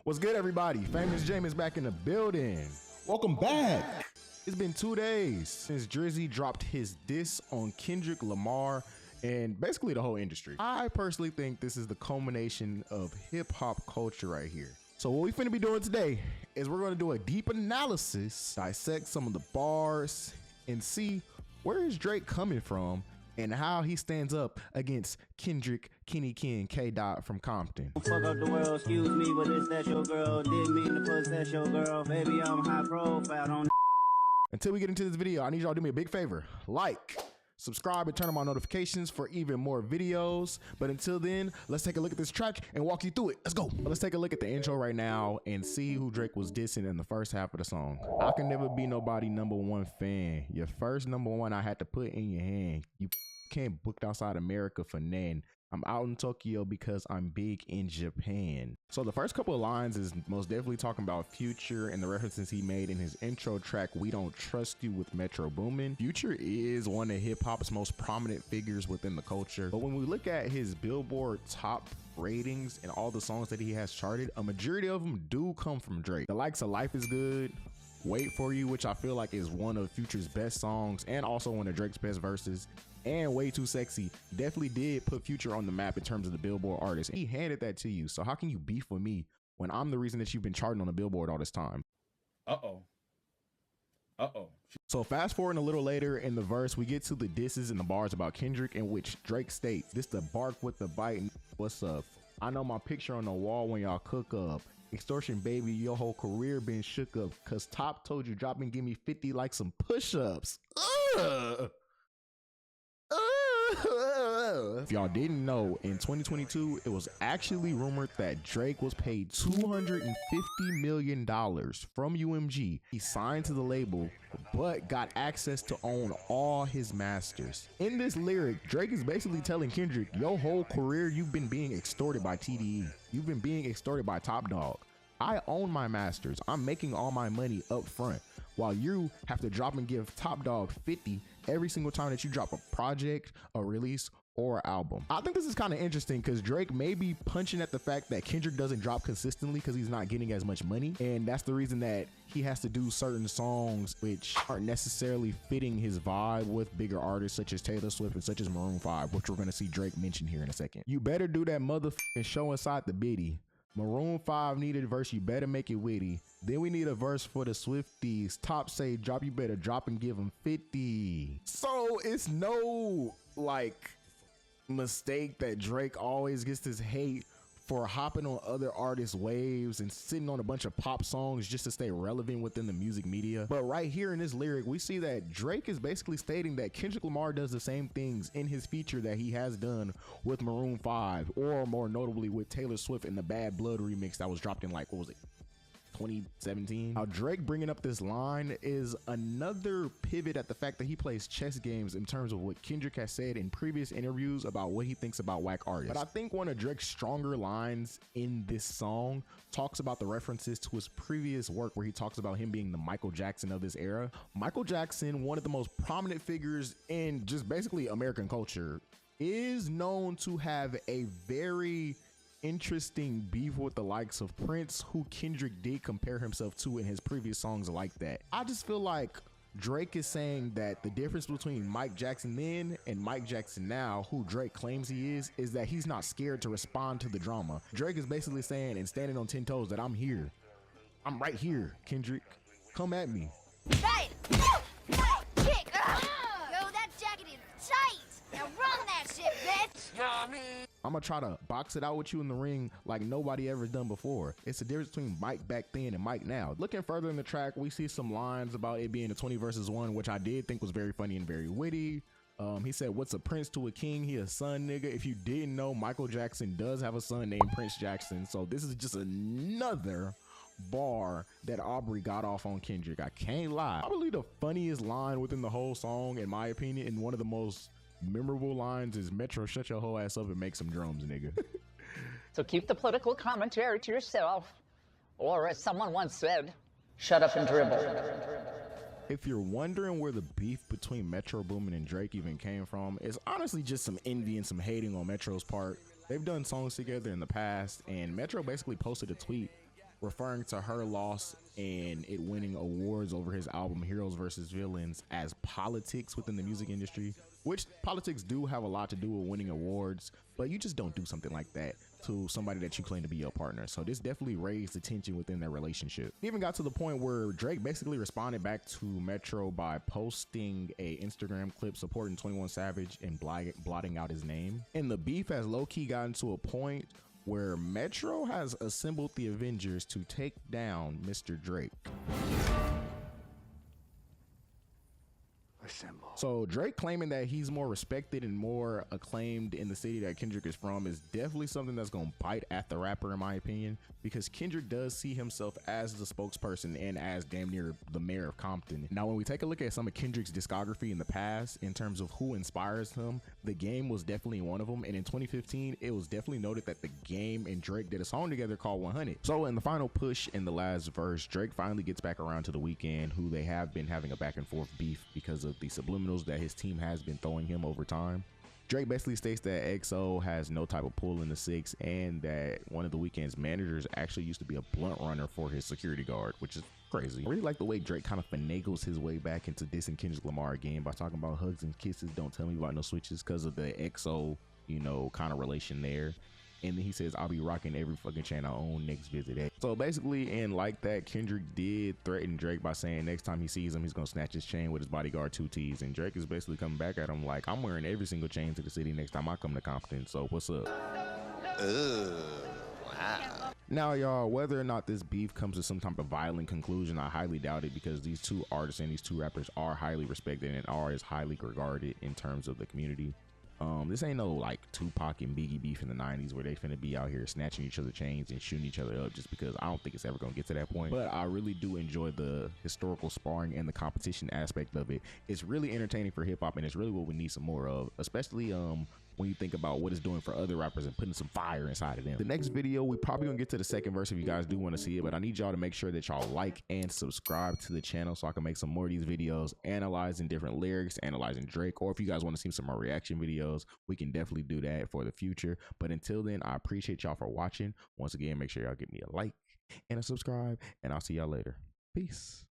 What's good, everybody? Famous James back in the building. Welcome back. It's been 2 days since Drizzy dropped his diss on Kendrick Lamar and basically the whole industry. I personally think this is the culmination of hip hop culture right here. So what we finna be doing today is we're gonna do a deep analysis, dissect some of the bars, and see where is Drake coming from and how he stands up against Kendrick, Kenny Ken, K. Dot from Compton. Fuck up the world, excuse me, but is that your girl? Didn't mean to push that your girl. Baby, I'm high profile, don't. Until we get into this video, I need y'all to do me a big favor. Like, subscribe, and turn on my notifications for even more videos. But until then, let's take a look at this track and walk you through it. Let's go. Let's take a look at the intro right now and see who Drake was dissing in the first half of the song. I can never be nobody #1 fan. Your first #1 I had to put in your hand. You can't book outside America for nan. I'm out in Tokyo because I'm big in Japan. So the first couple of lines is most definitely talking about Future and the references he made in his intro track, We Don't Trust You with Metro Boomin. Future is one of hip hop's most prominent figures within the culture. But when we look at his Billboard top ratings and all the songs that he has charted, a majority of them do come from Drake. The likes of Life is Good, Wait For You, which I feel like is one of Future's best songs and also one of Drake's best verses, and Way Too Sexy definitely did put Future on the map in terms of the Billboard artist. He handed that to you. So how can you beef with me when I'm the reason that you've been charting on the Billboard all this time? So fast forward a little later in the verse, we get to the disses and the bars about Kendrick, in which Drake states, "This the bark with the bite. What's up? I know my picture on the wall when y'all cook up. Extortion, baby, your whole career been shook up. Cause Top told you drop and give me 50 like some push-ups." If y'all didn't know, in 2022, it was actually rumored that Drake was paid $250 million from UMG. He signed to the label, but got access to own all his masters. In this lyric, Drake is basically telling Kendrick, your whole career, you've been being extorted by TDE. You've been being extorted by Top Dog. I own my masters. I'm making all my money up front, while you have to drop and give Top Dog 50 every single time that you drop a project, a release, or an album. I think this is kind of interesting because Drake may be punching at the fact that Kendrick doesn't drop consistently because he's not getting as much money, and that's the reason that he has to do certain songs which aren't necessarily fitting his vibe with bigger artists such as Taylor Swift and such as Maroon 5, which we're going to see Drake mention here in a second. You better do that motherfucking show inside the biddy. Maroon 5 needed a verse, you better make it witty. Then we need a verse for the Swifties. Top say drop, you better drop and give them 50. So it's no like mistake that Drake always gets this hate for hopping on other artists' waves and sitting on a bunch of pop songs just to stay relevant within the music media. But right here in this lyric, we see that Drake is basically stating that Kendrick Lamar does the same things in his feature that he has done with Maroon 5, or more notably with Taylor Swift in the Bad Blood remix that was dropped in like, what was it, 2017. Now Drake bringing up this line is another pivot at the fact that he plays chess games in terms of what Kendrick has said in previous interviews about what he thinks about whack artists. But I think one of Drake's stronger lines in this song talks about the references to his previous work where he talks about him being the Michael Jackson of this era. Michael Jackson, one of the most prominent figures in just basically American culture, is known to have a very interesting beef with the likes of Prince, who Kendrick did compare himself to in his previous songs like that. I just feel like Drake is saying that the difference between Mike Jackson then and Mike Jackson now, who Drake claims he is that he's not scared to respond to the drama. Drake is basically saying and standing on 10 toes that I'm here. I'm right here, Kendrick. Come at me. Right! Kick! Yo, that jacket is tight! Now run that shit, bitch! I'm gonna try to box it out with you in the ring like nobody ever done before. It's the difference between Mike back then and Mike now. Looking further in the track, we see some lines about it being a 20 versus 1, which I did think was very funny and very witty. He said, what's a prince to a king? He a son, nigga. If you didn't know, Michael Jackson does have a son named Prince Jackson. So this is just another bar that Aubrey got off on Kendrick. I can't lie. Probably the funniest line within the whole song, in my opinion, and one of the most memorable lines is Metro, shut your whole ass up and make some drums, nigga. So keep the political commentary to yourself. Or as someone once said, shut up and dribble. If you're wondering where the beef between Metro Boomin and Drake even came from, it's honestly just some envy and some hating on Metro's part. They've done songs together in the past, and Metro basically posted a tweet referring to her loss and it winning awards over his album Heroes vs. Villains as politics within the music industry, which politics do have a lot to do with winning awards, but you just don't do something like that to somebody that you claim to be your partner. So this definitely raised the tension within their relationship. It even got to the point where Drake basically responded back to Metro by posting a Instagram clip supporting 21 Savage and blotting out his name. And the beef has low-key gotten to a point where Metro has assembled the Avengers to take down Mr. Drake. So Drake claiming that he's more respected and more acclaimed in the city that Kendrick is from is definitely something that's gonna bite at the rapper, in my opinion, because Kendrick does see himself as the spokesperson and as damn near the mayor of Compton. Now, when we take a look at some of Kendrick's discography in the past in terms of who inspires him, The Game was definitely one of them. And in 2015, it was definitely noted that The Game and Drake did a song together called 100. So in the final push in the last verse, Drake finally gets back around to The Weeknd, who they have been having a back and forth beef because of the subliminals that his team has been throwing him over time. Drake basically states that XO has no type of pull in the six, and that one of The Weeknd's managers actually used to be a blunt runner for his security guard, which is crazy. I really like the way Drake kind of finagles his way back into dissing Kendrick Lamar again by talking about hugs and kisses, don't tell me about no switches, because of the XO, you know, kind of relation there. And then he says, I'll be rocking every fucking chain I own next visit. So basically, and like that, Kendrick did threaten Drake by saying next time he sees him, he's gonna snatch his chain with his bodyguard 2T's. And Drake is basically coming back at him like, I'm wearing every single chain to the city next time I come to Compton. So what's up? Wow. Now, y'all, whether or not this beef comes to some type of violent conclusion, I highly doubt it, because these two artists and these two rappers are highly respected and are as highly regarded in terms of the community. This ain't no like Tupac and Biggie beef in the 90s where they finna be out here snatching each other chains and shooting each other up, just because I don't think it's ever gonna get to that point. But I really do enjoy the historical sparring and the competition aspect of it. It's really entertaining for hip hop, and it's really what we need some more of, especially when you think about what it's doing for other rappers and putting some fire inside of them. The next video, we probably gonna get to the second verse if you guys do want to see it, but I need y'all to make sure that y'all like and subscribe to the channel so I can make some more of these videos analyzing different lyrics, analyzing Drake, or if you guys want to see some more reaction videos, we can definitely do that for the future. But until then, I appreciate y'all for watching. Once again, make sure y'all give me a like and a subscribe, and I'll see y'all later. Peace.